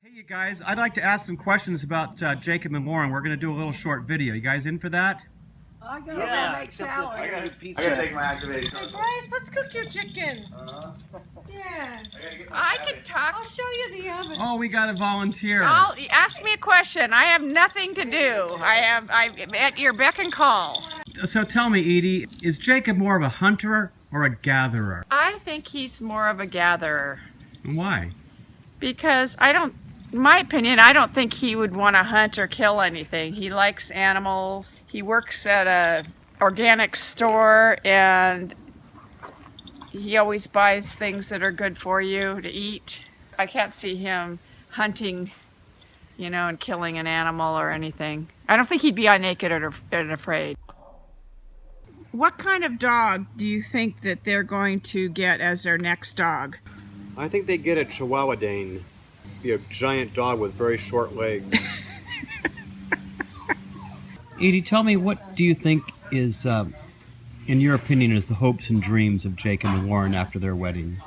Hey, you guys, I'd like to ask some questions about Jacob and Lauren. We're going to do a little short video. You guys in for that? I gotta make salad. I gotta do pizza. I gotta take my activated Hey, Bryce, let's cook your chicken. Yeah. I can talk. I'll show you the oven. Oh, we got a volunteer. Ask me a question. I have nothing to do. I'm at your beck and call. So tell me, Edie, is Jacob more of a hunter or a gatherer? I think he's more of a gatherer And why? because in my opinion, I don't think he would want to hunt or kill anything. He likes animals. He works at a organic store and he always buys things that are good for you to eat. I can't see him hunting, and killing an animal or anything. I don't think he'd be naked and afraid. What kind of dog do you think that they're going to get as their next dog? I think they get a Chihuahua Dane. Be a giant dog with very short legs. Edie, tell me, what do you think is, in your opinion, is the hopes and dreams of Jacob and Lauren after their wedding?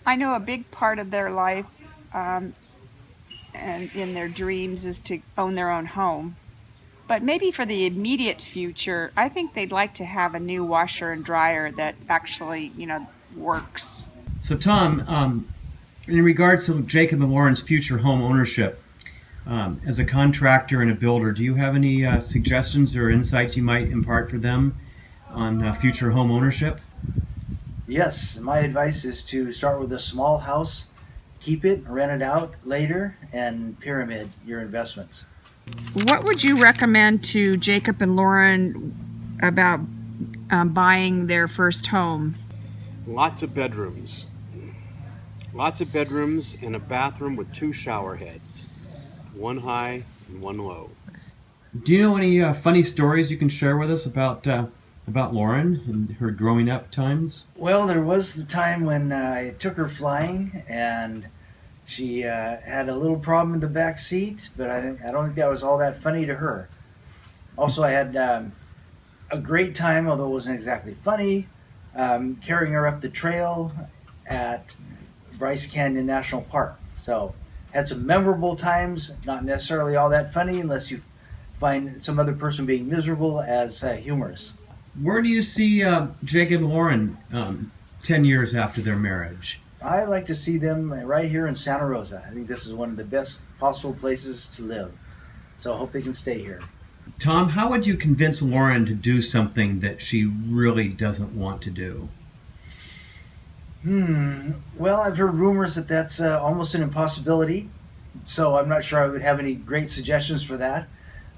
I know a big part of their life and in their dreams is to own their own home. But maybe for the immediate future, I think they'd like to have a new washer and dryer that actually, works. So, Tom, in regards to Jacob and Lauren's future home ownership, as a contractor and a builder, do you have any suggestions or insights you might impart for them on future home ownership? Yes, my advice is to start with a small house, keep it, rent it out later, and pyramid your investments. What would you recommend to Jacob and Lauren about buying their first home? Lots of bedrooms. Lots of bedrooms and a bathroom with 2 shower heads. One high and one low. Do you know any funny stories you can share with us about Lauren and her growing up times? Well, there was the time when I took her flying, and she had a little problem in the back seat, but I don't think that was all that funny to her. Also, I had a great time, although it wasn't exactly funny, carrying her up the trail at Bryce Canyon National Park. So, had some memorable times, not necessarily all that funny unless you find some other person being miserable as humorous. Where do you see Jacob and Lauren 10 years after their marriage? I like to see them right here in Santa Rosa. I think this is one of the best possible places to live. So I hope they can stay here. Tom, how would you convince Lauren to do something that she really doesn't want to do? Well, I've heard rumors that that's almost an impossibility. So I'm not sure I would have any great suggestions for that.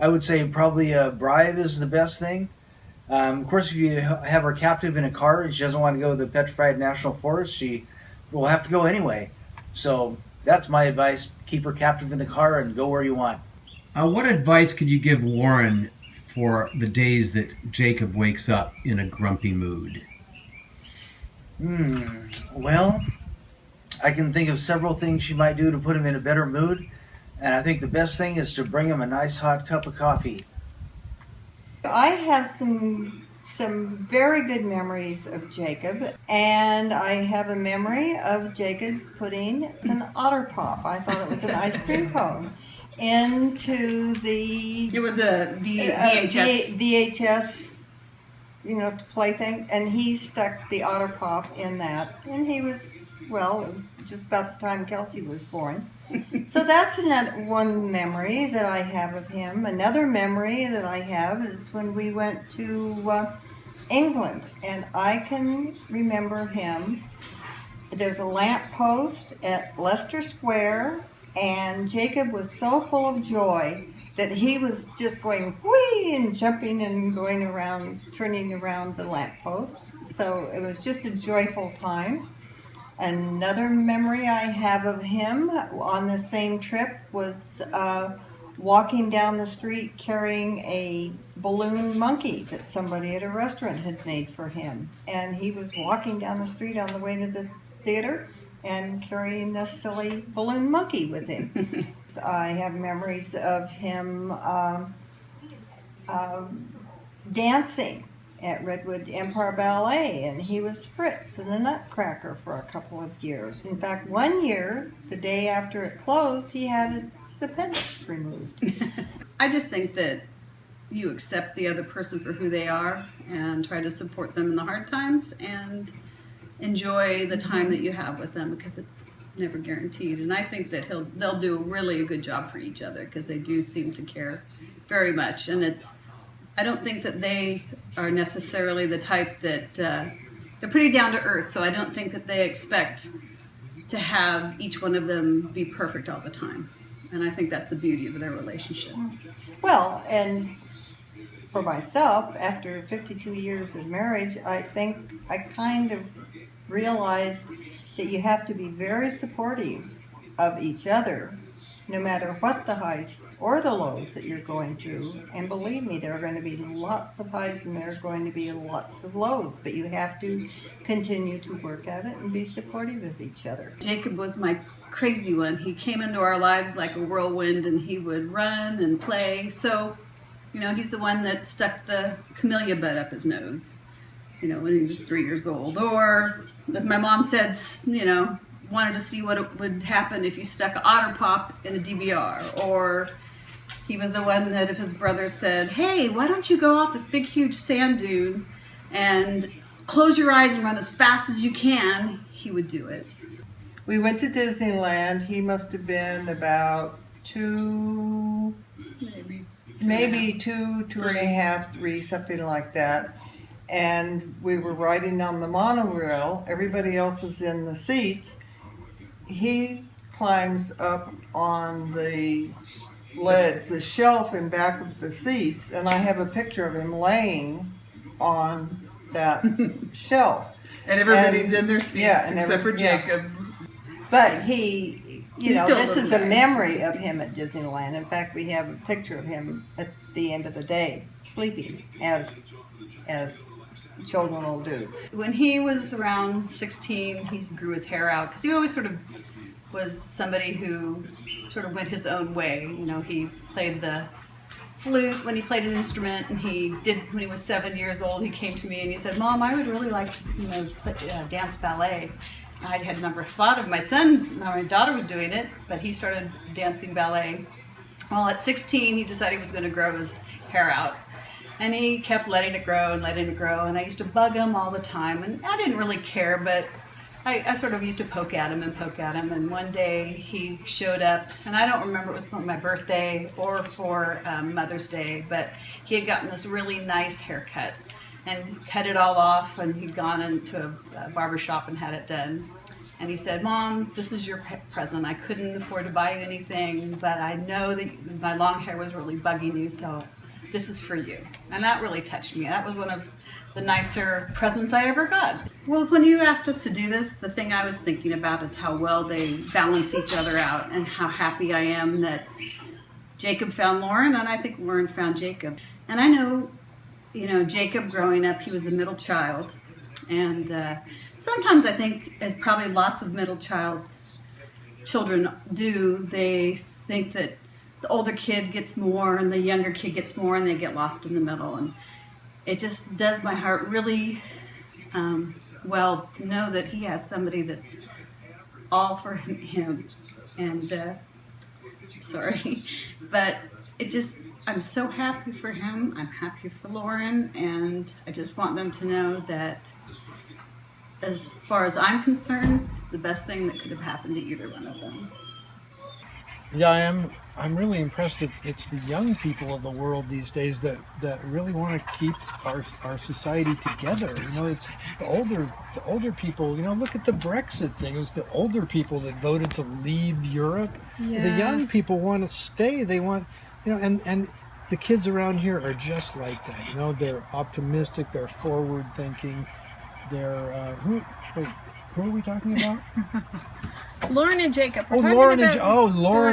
I would say probably a bribe is the best thing. Of course, if you have her captive in a car and she doesn't want to go to the Petrified National Forest, she will have to go anyway. So that's my advice. Keep her captive in the car and go where you want. What advice could you give Lauren for the days that Jacob wakes up in a grumpy mood? Well, I can think of several things she might do to put him in a better mood. And I think the best thing is to bring him a nice hot cup of coffee. I have some very good memories of Jacob, and I have a memory of Jacob putting an Otter Pop. I thought it was an ice cream cone into the It was a VHS. VHS, to play thing, and he stuck the Otter Pop in that, and it was just about the time Kelsey was born. So that's one memory that I have of him. Another memory that I have is when we went to England, and I can remember him. There's a lamp post at Leicester Square, and Jacob was so full of joy that he was just going whee and jumping and going around, turning around the lamp post. So it was just a joyful time. Another memory I have of him on the same trip was walking down the street carrying a balloon monkey that somebody at a restaurant had made for him. And he was walking down the street on the way to the theater and carrying this silly balloon monkey with him. I have memories of him dancing at Redwood Empire Ballet, and he was Fritz in the Nutcracker for a couple of years. In fact, one year, the day after it closed, he had his appendix removed. I just think that you accept the other person for who they are and try to support them in the hard times and enjoy the time that you have with them, because it's never guaranteed. And I think that they'll do really a good job for each other, because they do seem to care very much. And I don't think that they are necessarily the type that they're pretty down to earth, so I don't think that they expect to have each one of them be perfect all the time. And I think that's the beauty of their relationship. Well, and for myself, after 52 years of marriage, I think I kind of realized that you have to be very supportive of each other, no matter what the highs or the lows that you're going through. And believe me, there are going to be lots of highs and there are going to be lots of lows, but you have to continue to work at it and be supportive of each other. Jacob was my crazy one. He came into our lives like a whirlwind, and he would run and play. So, he's the one that stuck the camellia bud up his nose, when he was 3 years old. Or, as my mom said, wanted to see what would happen if you stuck an otter pop in a DVR. Or he was the one that if his brother said, hey, why don't you go off this big huge sand dune and close your eyes and run as fast as you can, he would do it. We went to Disneyland. He must have been about maybe two and a half, three, something like that. And we were riding on the monorail. Everybody else is in the seats. He climbs up on the leads, the shelf in back of the seats, and I have a picture of him laying on that shelf. And everybody's in their seats, yeah, and except for yeah. Jacob. But he, He's still a this little is a guy. memory of him at Disneyland. In fact, we have a picture of him at the end of the day, sleeping, as children will do. When he was around 16, he grew his hair out, because he always sort of was somebody who sort of went his own way. He played the flute when he played an instrument, and when he was 7 years old, he came to me and he said, Mom, I would really like to dance ballet. I had never thought of my daughter was doing it, but he started dancing ballet. Well, at 16, he decided he was going to grow his hair out. And he kept letting it grow, and I used to bug him all the time, and I didn't really care, but I sort of used to poke at him, and one day he showed up, and I don't remember if it was for my birthday or for Mother's Day, but he had gotten this really nice haircut and cut it all off, and he'd gone into a barber shop and had it done. And he said, Mom, this is your present. I couldn't afford to buy you anything, but I know that my long hair was really bugging you, so this is for you. And that really touched me. That was one of the nicer presents I ever got. Well, when you asked us to do this, the thing I was thinking about is how well they balance each other out, and how happy I am that Jacob found Lauren, and I think Lauren found Jacob. And I know, Jacob growing up, he was the middle child. And sometimes I think, as probably lots of middle children do, they think that the older kid gets more and the younger kid gets more, and they get lost in the middle. And it just does my heart really well to know that he has somebody that's all for him. And sorry, but I'm so happy for him. I'm happy for Lauren, and I just want them to know that, as far as I'm concerned, it's the best thing that could have happened to either one of them. Yeah, I'm really impressed that it's the young people of the world these days that really want to keep our society together. It's the older people. Look at the Brexit thing. It was the older people that voted to leave Europe. Yeah. The young people want to stay. They want, and the kids around here are just like that. They're optimistic. They're forward thinking. They're who are we talking about? Lauren and Jacob. Lauren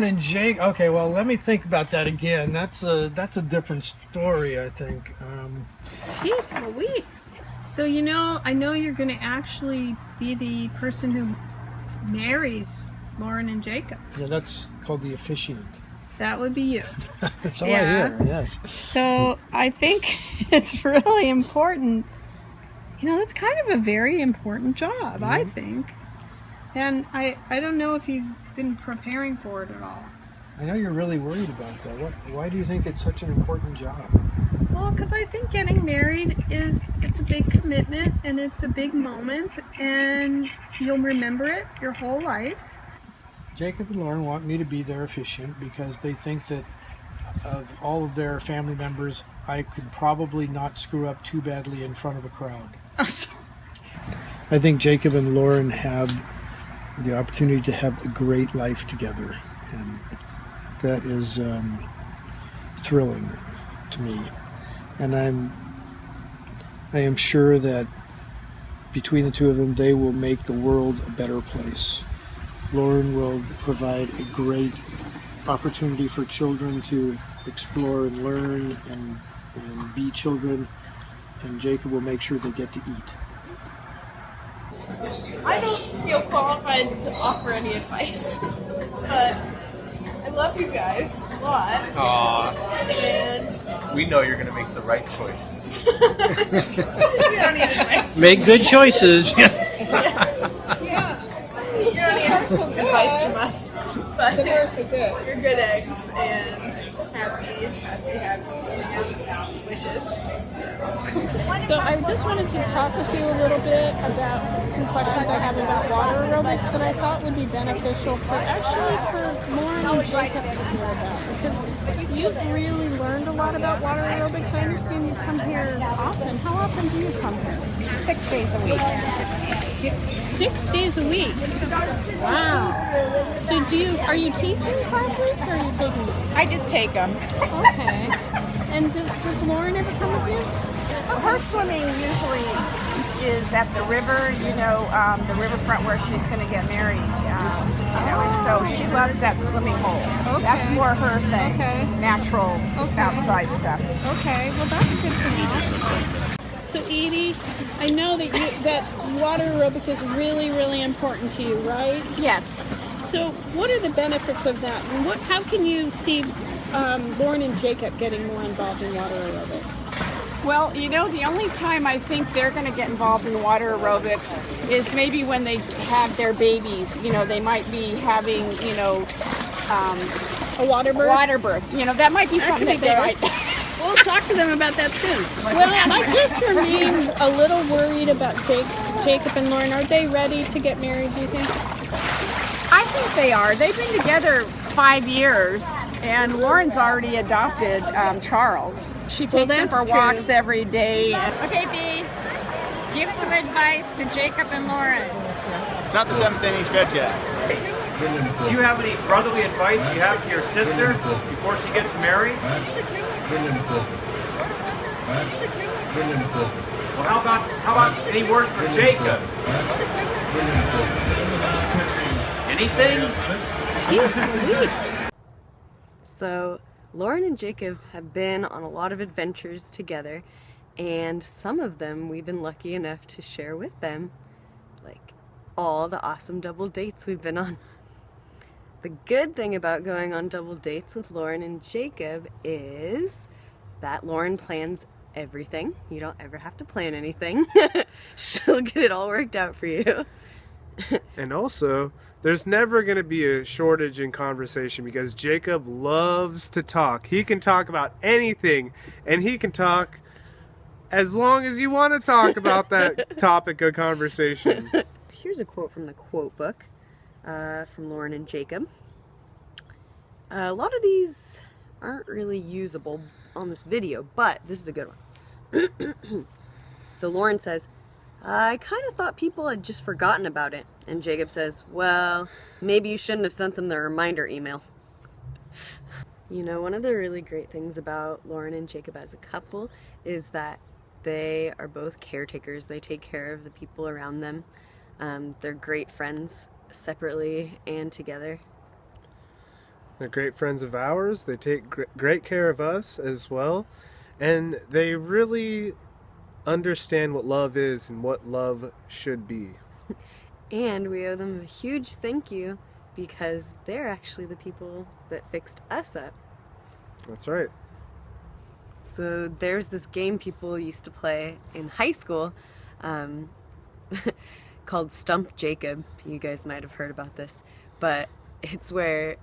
and Jake. Okay, well, let me think about that again. That's a different story, I think. Jeez Louise. So I know you're going to actually be the person who marries Lauren and Jacob. Yeah, that's called the officiant. That would be you. That's all Yeah. I hear. Yes. So I think it's really important. You know, it's kind of a very important job, I think. And I don't know if you've been preparing for it at all. I know you're really worried about that. Why do you think it's such an important job? Well, because I think getting married it's a big commitment and it's a big moment and you'll remember it your whole life. Jacob and Lauren want me to be their officiant because they think that of all of their family members, I could probably not screw up too badly in front of a crowd. I think Jacob and Lauren have the opportunity to have a great life together, and that is thrilling to me. And I am sure that between the two of them, they will make the world a better place. Lauren will provide a great opportunity for children to explore and learn and be children, and Jacob will make sure they get to eat. I don't feel qualified to offer any advice, but I love you guys a lot. Aww. And We know you're going to make the right choices. you don't need advice. Make good choices. Yeah. You don't need advice from us. But you're good eggs and happy wishes. So I just wanted to talk with you a little bit about some questions I have about water aerobics that I thought would be beneficial for Lauren and Jacob to hear about, because you've really learned a lot about water aerobics. I understand you come here often. How often do you come here? 6 days a week. 6 days a week. Wow. So are you teaching classes or are you taking them? I just take them. Okay. And does Lauren ever come with you? Her swimming usually is at the river, the riverfront where she's going to get married. And so she loves that swimming hole. Okay. That's more her thing. Okay. Natural Okay. outside stuff. Okay, well that's good to know. So Edie, I know that water aerobics is really, really important to you, right? Yes. So what are the benefits of that? And how can you see Lauren and Jacob getting more involved in water aerobics? Well, the only time I think they're going to get involved in water aerobics is maybe when they have their babies. They might be having, A water birth? water birth. That might be something could that be they good. might. We'll talk to them about that soon. Well, I just remain a little worried about Jacob and Lauren. Are they ready to get married, do you think? I think they are. They've been together 5 years, and Lauren's already adopted Charles. She takes him for that's walks true. every day. Okay, B, give some advice to Jacob and Lauren. It's not the 7th inning stretch yet. Do you have any brotherly advice you have for your sister before she gets married? Well, how about any words for Jacob? Anything? So, Lauren and Jacob have been on a lot of adventures together, and some of them we've been lucky enough to share with them, like all the awesome double dates we've been on. The good thing about going on double dates with Lauren and Jacob is that Lauren plans everything. You don't ever have to plan anything. She'll get it all worked out for you. And also, there's never going to be a shortage in conversation because Jacob loves to talk. He can talk about anything, and he can talk as long as you want to talk about that topic of conversation. Here's a quote from the quote book from Lauren and Jacob. A lot of these aren't really usable on this video, but this is a good one. So Lauren says, I kind of thought people had just forgotten about it. And Jacob says, well, maybe you shouldn't have sent them the reminder email. One of the really great things about Lauren and Jacob as a couple is that they are both caretakers. They take care of the people around them. They're great friends separately and together. They're great friends of ours. They take great care of us as well. And they really understand what love is and what love should be. And we owe them a huge thank you because they're actually the people that fixed us up. That's right. So there's this game people used to play in high school called Stump Jacob. You guys might have heard about this, but it's where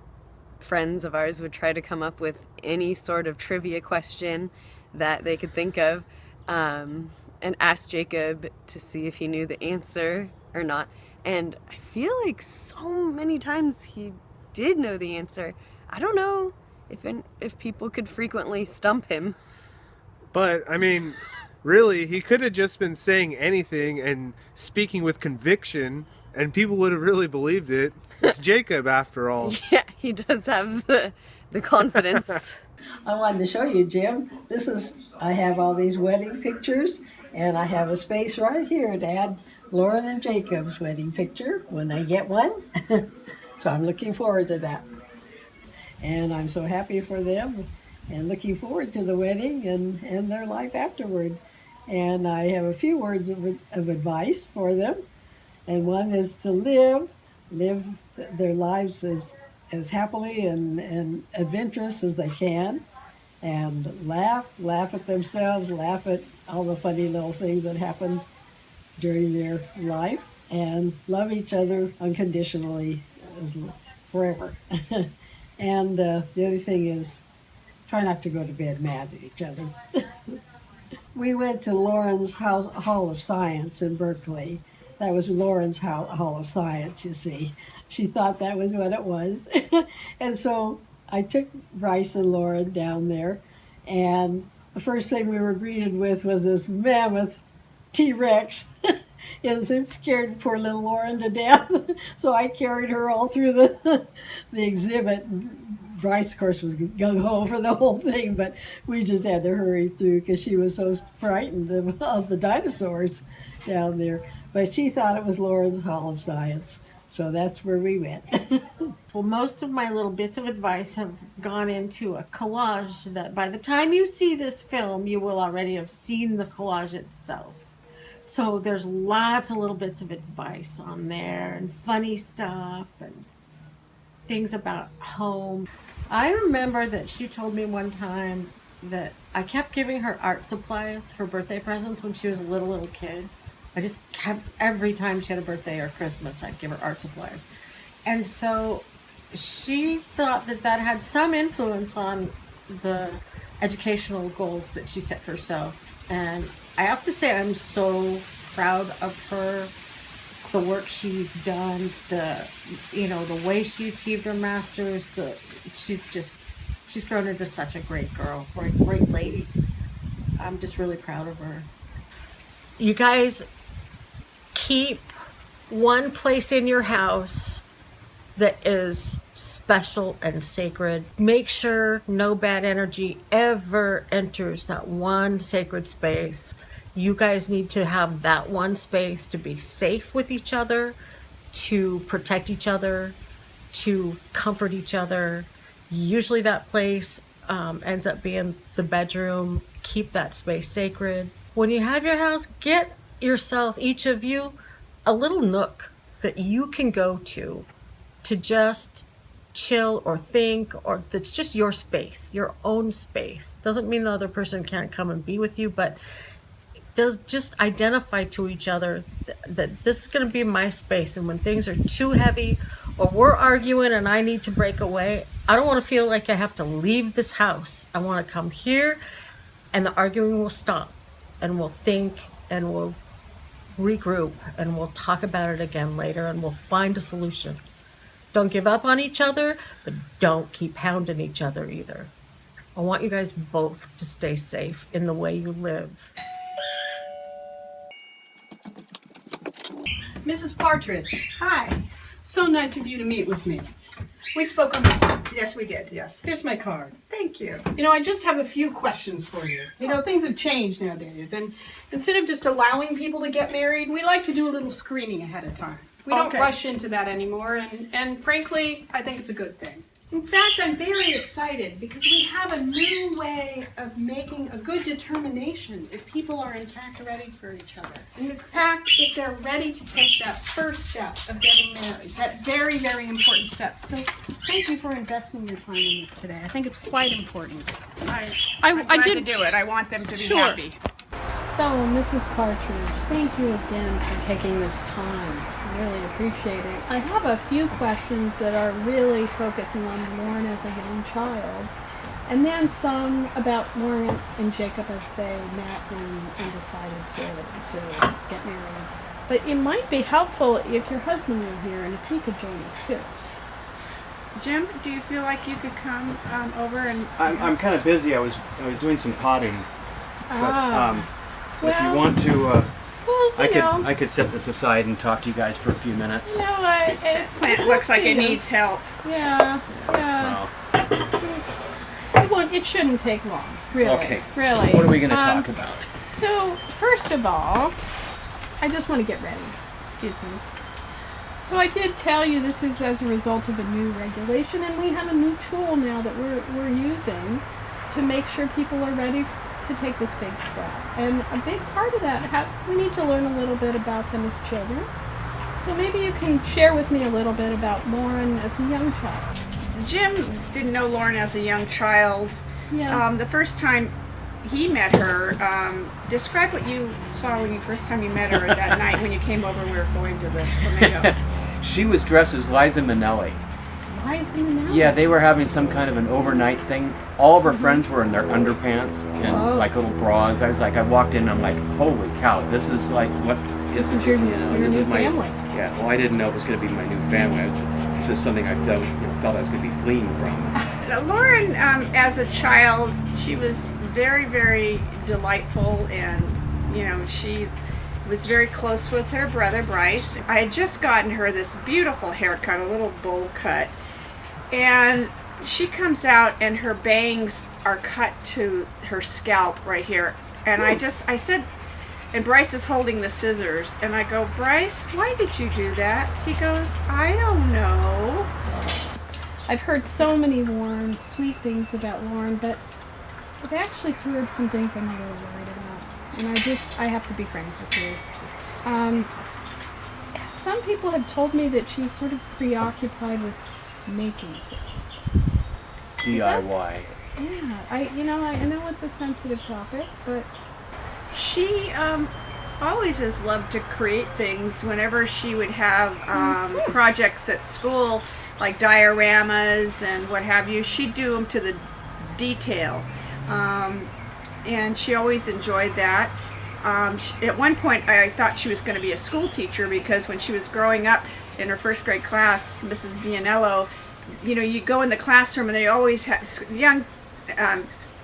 friends of ours would try to come up with any sort of trivia question that they could think of and ask Jacob to see if he knew the answer or not. And I feel like so many times he did know the answer. I don't know if people could frequently stump him. But, I mean, really, he could have just been saying anything and speaking with conviction, and people would have really believed it. It's Jacob, after all. Yeah, he does have the confidence. I wanted to show you, Jim. I have all these wedding pictures, and I have a space right here to add Lauren and Jacob's wedding picture when I get one. So I'm looking forward to that. And I'm so happy for them and looking forward to the wedding and their life afterward. And I have a few words of advice for them. And one is to live their lives as happily and adventurous as they can. And laugh at themselves, laugh at all the funny little things that happen during their life, and love each other unconditionally forever. And the other thing is, try not to go to bed mad at each other. We went to Lauren's Hall of Science in Berkeley. That was Lauren's Hall of Science, you see. She thought that was what it was. And so I took Bryce and Lauren down there, and the first thing we were greeted with was this mammoth T-Rex. And it scared poor little Lauren to death. So I carried her all through the exhibit. Bryce, of course, was gung-ho for the whole thing, but we just had to hurry through because she was so frightened of the dinosaurs down there. But she thought it was Lauren's Hall of Science. So that's where we went. Well, most of my little bits of advice have gone into a collage that by the time you see this film, you will already have seen the collage itself. So there's lots of little bits of advice on there and funny stuff and things about home. I remember that she told me one time that I kept giving her art supplies for birthday presents when she was a little kid. I just kept, every time she had a birthday or Christmas, I'd give her art supplies. And so she thought that had some influence on the educational goals that she set for herself. And I have to say, I'm so proud of her, the work she's done, the way she achieved her master's, she's grown into such a great girl, great lady. I'm just really proud of her. You guys keep one place in your house that is special and sacred. Make sure no bad energy ever enters that one sacred space. You guys need to have that one space to be safe with each other, to protect each other, to comfort each other. Usually that place ends up being the bedroom. Keep that space sacred. When you have your house, get yourself, each of you, a little nook that you can go to just chill or think, or that's just your space, your own space. Doesn't mean the other person can't come and be with you, but does just identify to each other that this is going to be my space. And when things are too heavy or we're arguing and I need to break away, I don't want to feel like I have to leave this house. I want to come here and the arguing will stop and we'll think and we'll regroup and we'll talk about it again later and we'll find a solution. Don't give up on each other, but don't keep hounding each other either. I want you guys both to stay safe in the way you live. Mrs. Partridge. Hi. So nice of you to meet with me. We spoke on the phone. Yes, we did, yes. Here's my card. Thank you. You know, I just have a few questions for you. You know, things have changed nowadays, and instead of just allowing people to get married, we like to do a little screening ahead of time. We don't Okay. rush into that anymore, and frankly, I think it's a good thing. In fact, I'm very excited because we have a new way of making a good determination if people are in fact ready for each other. And in fact, if they're ready to take that first step of getting married, that very, very important step. So thank you for investing your time in this today. I think it's quite important. I'm glad to do it. I want them to be Sure. happy. So, Mrs. Partridge, thank you again for taking this time. I really appreciate it. I have a few questions that are really focusing on Lauren as a young child, and then some about Lauren and Jacob as they met and decided to get married. But it might be helpful if your husband were here and if he could join us too. Jim, do you feel like you could come over and? I'm kind of busy. I was doing some potting. But if you well, want to, well, I could set this aside and talk to you guys for a few minutes. No, it looks like it needs help. Yeah. Wow. It shouldn't take long, really. Okay. Really. What are we going to talk about? So, first of all, I just want to get ready. Excuse me. So I did tell you this is as a result of a new regulation, and we have a new tool now that we're using to make sure people are ready to take this big step. And a big part of that, we need to learn a little bit about them as children. So maybe you can share with me a little bit about Lauren as a young child. Jim didn't know Lauren as a young child. Yeah. The first time he met her, describe what you saw when you met her that night when you came over and we were going to the flamingo. She was dressed as Liza Minnelli. Liza Minnelli? Yeah, they were having some kind of an overnight thing. All of her friends were in their underpants and like little bras. I walked in and I'm like, holy cow, this is like what is it? Your this new is my family. Yeah, well I didn't know it was gonna be my new family. This is something I felt I was gonna be fleeing from. Lauren, as a child, she was very, very delightful, and she was very close with her brother Bryce. I had just gotten her this beautiful haircut, a little bowl cut, and she comes out and her bangs are cut to her scalp right here. And I said, and Bryce is holding the scissors, and I go, Bryce, why did you do that? He goes, I don't know. I've heard so many warm, sweet things about Lauren, but I've actually heard some things I'm a little worried about. And I have to be frank with you. Some people have told me that she's sort of preoccupied with making things. DIY. Yeah, I know it's a sensitive topic, but she always has loved to create things. Whenever she would have projects at school, like dioramas and what have you, she'd do them to the detail. And she always enjoyed that. At one point, I thought she was going to be a school teacher because when she was growing up in her first grade class, Mrs. Vianello, you go in the classroom and they always have young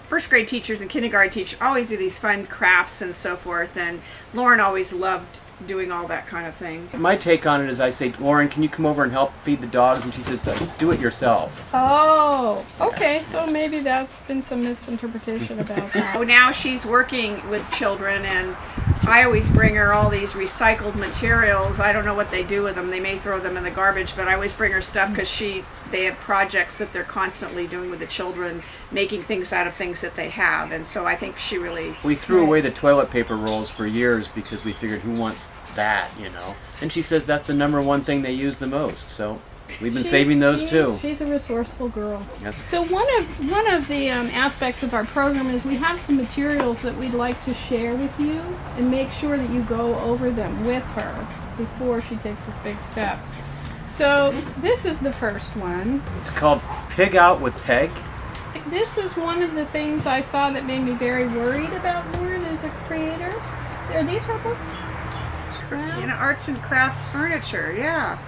first grade teachers and kindergarten teachers always do these fun crafts and so forth. And Lauren always loved doing all that kind of thing. My take on it is I say, Lauren, can you come over and help feed the dogs? And she says, do it yourself. oh, okay, so maybe that's been some misinterpretation about that. Now she's working with children, and I always bring her all these recycled materials. I don't know what they do with them. They may throw them in the garbage, but I always bring her stuff because they have projects that they're constantly doing with the children, making things out of things that they have. And so I think she really... We threw away the toilet paper rolls for years because we figured who wants that, And she says that's the number one thing they use the most. So we've been saving those too. She's a resourceful girl. Yep. So one of the aspects of our program is we have some materials that we'd like to share with you and make sure that you go over them with her before she takes this big step. So this is the first one. It's called Pig Out with Peg. This is one of the things I saw that made me very worried about Lauren as a creator. Are these her books? Arts and crafts furniture, yeah.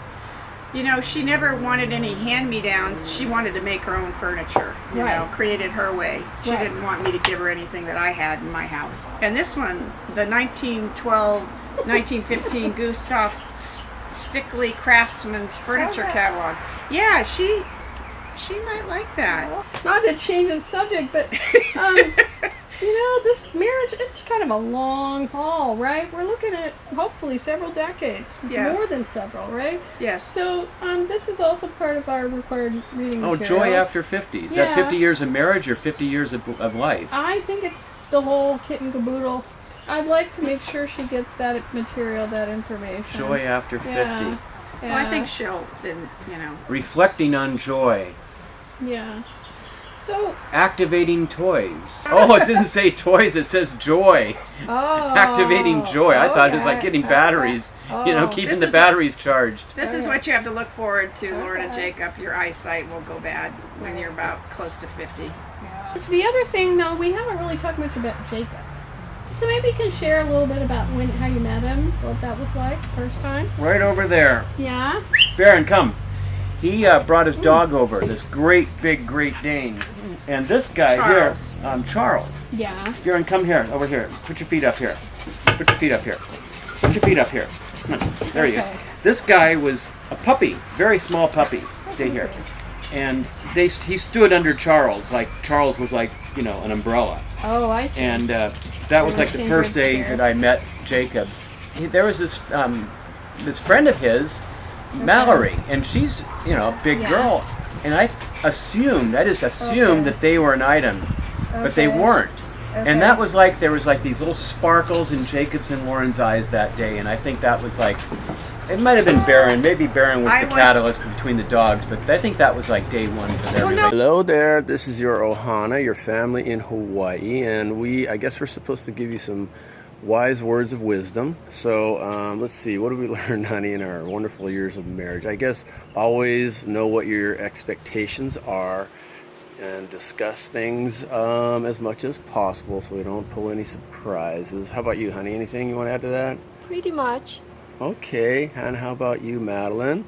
She never wanted any hand-me-downs. She wanted to make her own furniture, created her way. She didn't want me to give her anything that I had in my house. And this one, the 1912, 1915 Gustav Stickley Craftsman's Furniture Catalog. Yeah, she might like that. Not to change the subject, but this marriage, it's kind of a long haul, right? We're looking at hopefully several decades. Yes. More than several, right? Yes. So this is also part of our required reading Oh, materials. joy after 50. Is that Yeah. 50 years of marriage or 50 years of life? I think it's the whole kit and caboodle. I'd like to make sure she gets that material, that information. Joy after 50. Yeah. Well, I think she'll, Reflecting on joy. Yeah. So. Activating toys. Oh, it didn't say toys, it says joy. Oh. Activating joy. I thought it was like okay. getting batteries, keeping the batteries charged. This is what you have to look forward to, Lauren and Jacob. Your eyesight will go bad when you're about close to 50. The other thing, though, we haven't really talked much about Jacob. So maybe you can share a little bit about how you met him, what that was like first time. Right over there. Yeah. Baron, come. He brought his dog over, this great big Great Dane. And this guy Charles. here, Charles. Yeah. Baron, come here, over here. Put your feet up here. Put your feet up here. Put your feet up here. Come on. There he is. Okay. This guy was a puppy, very small puppy. Stay here. And he stood under Charles, like Charles was like, an umbrella. Oh, I see. And that was like the first day that I met Jacob. There was this friend of his, Mallory, and she's a big girl, and I just assumed that they were an item, but they weren't. And that was like there was like these little sparkles in Jacob's and Lauren's eyes that day, and I think that was like it might have been Baron. Maybe Baron was the catalyst between the dogs, but I think that was like day one for them. Hello there, this is your Ohana, your family in Hawaii, and I guess we're supposed to give you some wise words of wisdom. So let's see, what have we learned, honey, in our wonderful years of marriage? I guess always know what your expectations are and discuss things as much as possible so we don't pull any surprises. How about you, honey? Anything you want to add to that? Pretty much. Okay, and how about you, Madeline?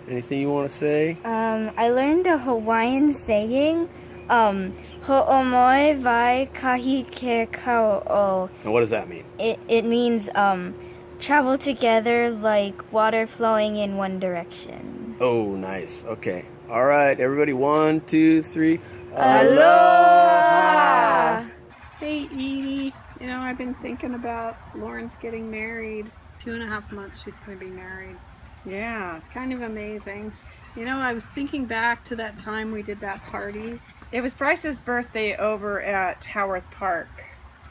Anything you want to say? I learned a Hawaiian saying, Ho'omoi vai kahi ke kau'o. And what does that mean? It means travel together like water flowing in one direction. Oh, nice. Okay. All right, everybody. 1, 2, 3. Aloha! Hey, Edie. I've been thinking about Lauren's getting married. 2.5 months she's going to be married. Yeah. It's kind of amazing. I was thinking back to that time we did that party. It was Bryce's birthday over at Howarth Park.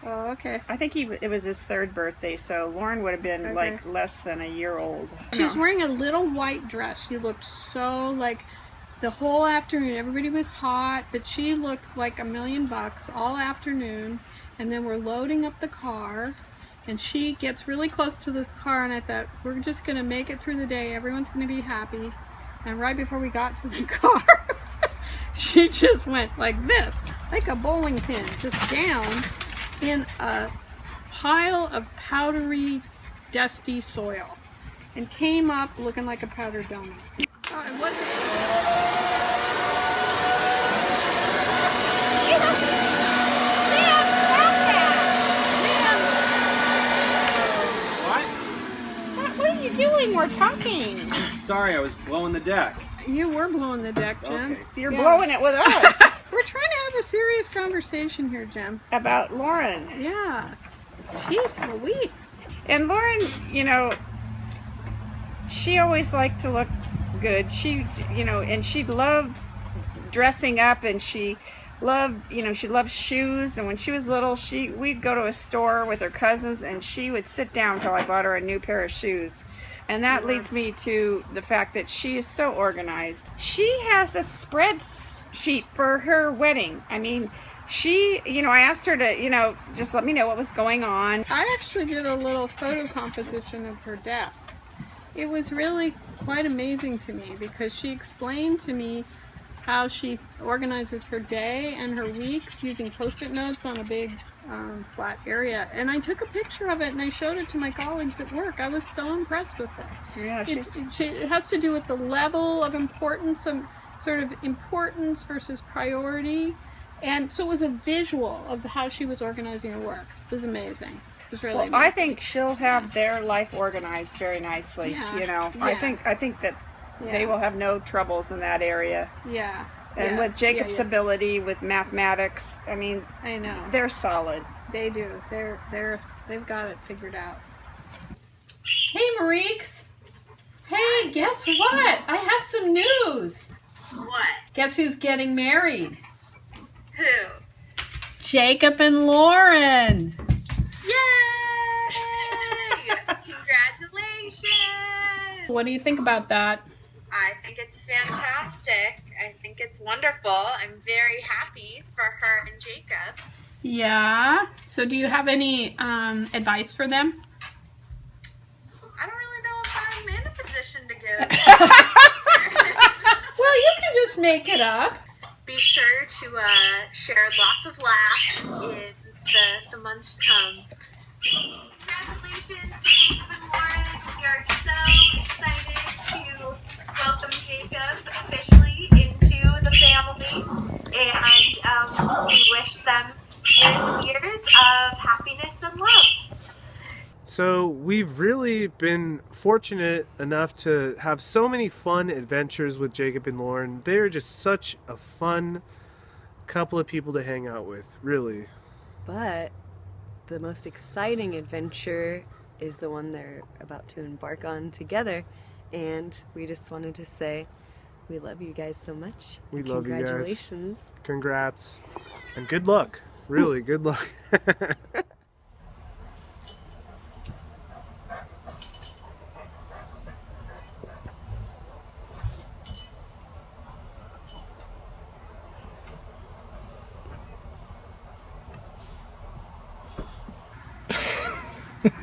Oh, okay. I think it was his 3rd birthday, so Lauren would have been like less than a year old. She was wearing a little white dress. She looked so like the whole afternoon. Everybody was hot, but she looked like $1 million all afternoon. And then we're loading up the car, and she gets really close to the car, and I thought, we're just going to make it through the day. Everyone's going to be happy. And right before we got to the car, she just went like this, like a bowling pin, just down in a pile of powdery, dusty soil, and came up looking like a powdered donut. Oh, it wasn't. What are you doing? We're talking. Sorry, I was blowing the deck. You were blowing the deck, Jim. Okay. You're blowing it with us. We're trying to have a serious conversation here, Jim. About Lauren. Yeah. Jeez Louise. And Lauren, she always liked to look good. She, and she loves dressing up, and she loved, she loves shoes. And when she was little, we'd go to a store with her cousins, and she would sit down until I bought her a new pair of shoes. And that leads me to the fact that she is so organized. She has a spreadsheet for her wedding. I mean, I asked her to, just let me know what was going on. I actually did a little photo composition of her desk. It was really quite amazing to me because she explained to me how she organizes her day and her weeks using Post-it notes on a big flat area. And I took a picture of it and I showed it to my colleagues at work. I was so impressed with it. Yeah, it has to do with the level of importance, sort of importance versus priority. And so it was a visual of how she was organizing her work. It was amazing. It was really amazing. I think she'll have their life organized very nicely. Yeah. I think that they will have no troubles in that area. Yeah. And Yeah, with Jacob's yeah, yeah. ability with mathematics, I mean, I know. they're solid. They do. They've got it figured out. Hey, Mariques. Hey, guess what? I have some news. What? Guess who's getting married? Who? Jacob and Lauren. Yay! Congratulations! What do you think about that? I think it's fantastic. I think it's wonderful. I'm very happy for her and Jacob. Yeah. So do you have any advice for them? I don't really know if I'm in a position to give. Well, you can just make it up. Be sure to share lots of laughs in the months to come. Congratulations to Jacob and Lauren. We are so excited to welcome Jacob officially into the family. And we wish them years and years of happiness and love. So we've really been fortunate enough to have so many fun adventures with Jacob and Lauren. They're just such a fun couple of people to hang out with, really. But the most exciting adventure is the one they're about to embark on together. And we just wanted to say we love you guys so much. We love you guys. Congratulations. Congrats. And good luck. Really, good luck.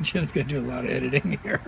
Jim's gonna do a lot of editing here.